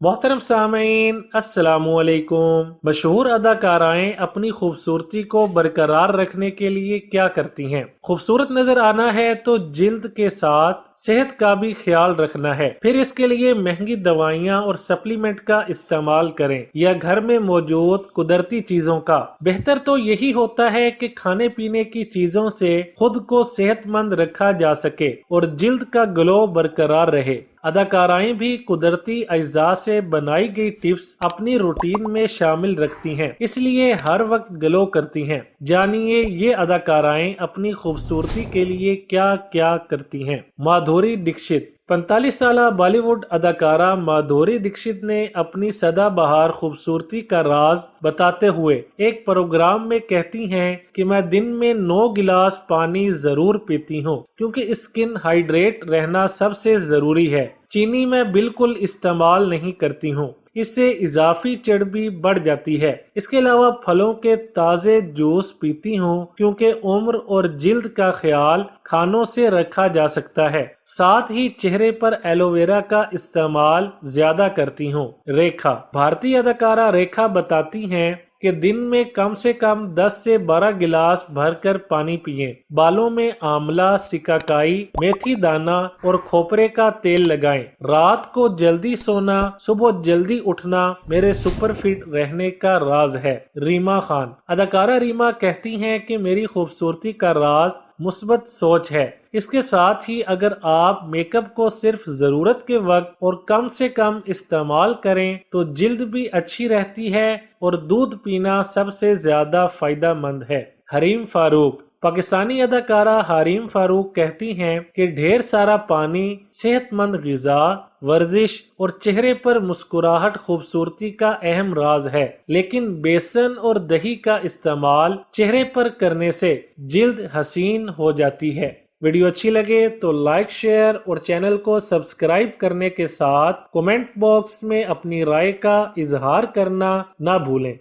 मोहतरम सामीन अस्सलामुअलैकुम। मशहूर अदाकाराएं अपनी खूबसूरती को बरकरार रखने के लिए क्या करती हैं? खूबसूरत नजर आना है तो जिल्द के साथ सेहत का भी ख्याल रखना है। फिर इसके लिए महंगी दवाइयाँ और सप्लीमेंट का इस्तेमाल करें या घर में मौजूद कुदरती चीजों का। बेहतर तो यही होता है कि खाने पीने की चीजों से खुद को सेहतमंद रखा जा सके और जिल्द का ग्लो बरकरार रहे। अदाकाराएं भी कुदरती अज्जा से बनाई गई टिप्स अपनी रूटीन में शामिल रखती हैं, इसलिए हर वक्त ग्लो करती हैं। जानिए ये अदाकाराएं अपनी खूबसूरती के लिए क्या क्या करती हैं। माधुरी दीक्षित 45 साल बॉलीवुड अदाकारा माधुरी दीक्षित ने अपनी सदाबहार खूबसूरती का राज बताते हुए एक प्रोग्राम में कहती हैं कि मैं दिन में 9 गिलास पानी जरूर पीती हूँ क्योंकि स्किन हाइड्रेट रहना सबसे जरूरी है। चीनी मैं बिल्कुल इस्तेमाल नहीं करती हूँ, इससे इजाफी चर्बी बढ़ जाती है। इसके अलावा फलों के ताजे जूस पीती हूँ क्योंकि उम्र और जिल्द का ख्याल खानों से रखा जा सकता है। साथ ही चेहरे पर एलोवेरा का इस्तेमाल ज्यादा करती हूँ। रेखा भारतीय अदाकारा रेखा बताती हैं कि दिन में कम से कम 10 से 12 गिलास भरकर पानी पिएं। बालों में आंवला, सिकाकाई, मेथी दाना और खोपरे का तेल लगाएं। रात को जल्दी सोना, सुबह जल्दी उठना मेरे सुपर फिट रहने का राज है। रीमा खान अदाकारा रीमा कहती हैं कि मेरी खूबसूरती का राज मुस्बत सोच है। इसके साथ ही अगर आप मेकअप को सिर्फ जरूरत के वक्त और कम से कम इस्तेमाल करें तो जिल्द भी अच्छी रहती है और दूध पीना सबसे ज्यादा फायदेमंद है। हरीम फारूक पाकिस्तानी अदाकारा हरीम फारूक कहती हैं कि ढेर सारा पानी, सेहतमंद गिजा, वर्जिश और चेहरे पर मुस्कुराहट खूबसूरती का अहम राज है। लेकिन बेसन और दही का इस्तेमाल चेहरे पर करने से जिल्द हसीन हो जाती है। वीडियो अच्छी लगे तो लाइक, शेयर और चैनल को सब्सक्राइब करने के साथ कमेंट बॉक्स में अपनी राय का इजहार करना ना भूलें।